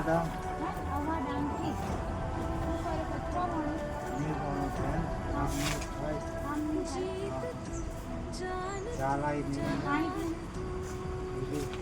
આવાડા આવા ડાંગથી ઉપર કચરો મળે ની પણ છે આમની થાય આમની ચાલાઈ ની પાણી બીજું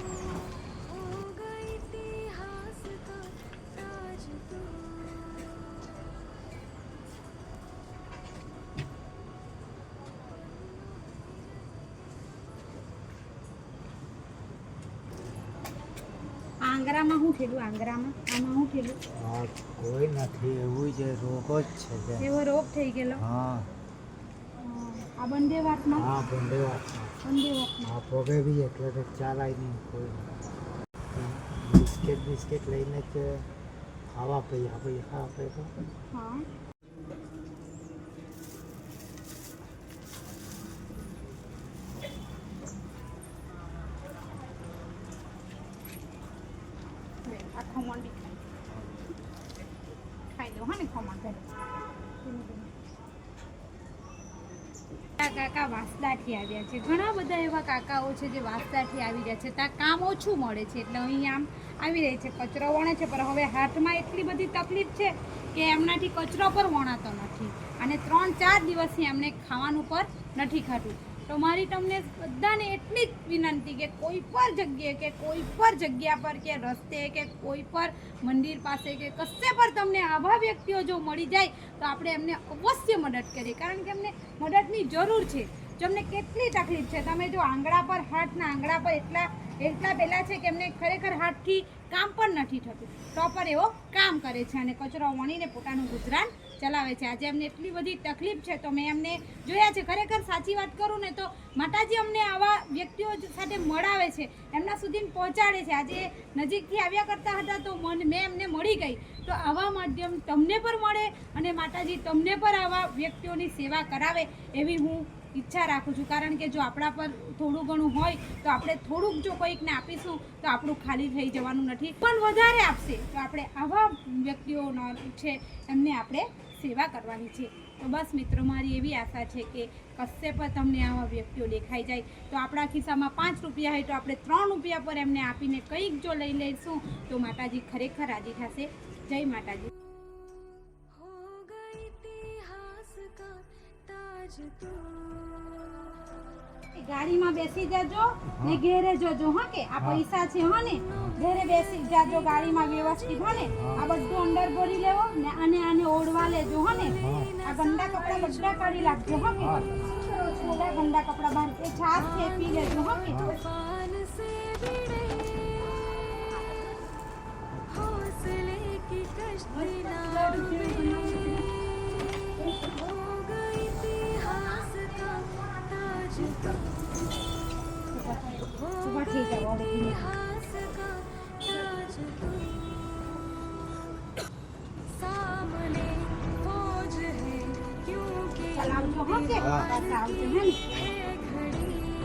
આંગરામાં શું થયેલું આંગરામાં આમાં શું થયેલું હા કોઈ નથી એવું જ રોગ જ છે કે એવો રોગ થઈ ગયેલો હા આ બંને વાતમાં હા બંને વાતમાં આ પગે બી એટલે તો ચાલાય નહીં કોઈ બિસ્કિટ લઈને જ ખાવા પૈસા આપે તો હા આ ખમણ બી ખાઈ લો હા ને ખમણ કરી કાકા વાંસદાથી આવ્યા છે ઘણા બધા એવા કાકાઓ છે જે વાંસદાથી આવી રહ્યા છે ત્યાં કામ ઓછું મળે છે એટલે અહીં આમ આવી રહી છે કચરો વણે છે પણ હવે હાથમાં એટલી બધી તકલીફ છે કે એમનાથી કચરો પર વણાતો નથી અને 3-4 દિવસથી એમને ખાવાનું પર નથી ખાતું તો મારી તમને બધાને એટલી જ વિનંતી કે કોઈ પણ જગ્યાએ કે કોઈ પણ જગ્યા પર કે રસ્તે કે કોઈ પણ મંદિર પાસે કે કશે પર તમને આવા વ્યક્તિઓ જો મળી જાય તો આપણે એમને અવશ્ય મદદ કરીએ કારણ કે એમને મદદની જરૂર છે જો એમને કેટલી તકલીફ છે તમે જો આંગળા પર હાથના આંગળા પર એટલા પહેલાં છે કે એમને ખરેખર હાથથી કામ પણ નથી થતું તો પર એવો કામ કરે છે અને કચરો વણીને પોતાનું ગુજરાન ચલાવે છે આજે એમને એટલી બધી તકલીફ છે તો મેં એમને જોયા છે ખરેખર સાચી વાત કરું ને તો માતાજી અમને આવા વ્યક્તિઓ સાથે મળાવે છે એમના સુધી પહોંચાડે છે આજે નજીકથી આવ્યા કરતા હતા તો મેં એમને મળી ગઈ તો આવા માધ્યમ તમને પણ મળે અને માતાજી તમને પણ આવા વ્યક્તિઓની સેવા કરાવે એવી હું ઈચ્છા રાખું છું કારણ કે જો આપણા પર થોડું ઘણું હોય તો આપણે થોડુંક જો કોઈકને આપીશું તો આપણું ખાલી થઈ જવાનું નથી પણ વધારે આપશે તો આપણે આવા વ્યક્તિઓનો છે એમને આપણે સેવા કરવાની છે તો બસ મિત્રો મારી એવી આશા છે કે કશે પર તમને આવા વ્યક્તિઓ દેખાઈ જાય તો આપણા ખિસ્સામાં 5 રૂપિયા હોય તો આપણે 3 રૂપિયા પર એમને આપીને કંઈક જો લઈ લઈશું તો માતાજી ખરેખર રાજી થશે જય માતાજી ગાડીમાં બેસી જાજો ને ઘેરે જજો હા કે આ પૈસા છે હા ને ઘેરે બેસી જાજો ગાડીમાં વ્યવસ્થિત હા ને આ બધું અંદર ભરી લેવો ને આને ઓઢવા લેજો હા ને આ ગંદા કપડા બધા કાઢી રાખજો હા કે થોડા ગંદા કપડા બહાર એ છાશ છે પી લેજો હા કે सुबह ठीक है और चलावજો હા કે ચલાવજો હે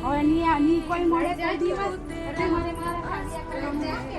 હવે ની કોઈ મળે કોઈ દિવસ એટલે મને મારા ખાસિયા કરવા દે આ કે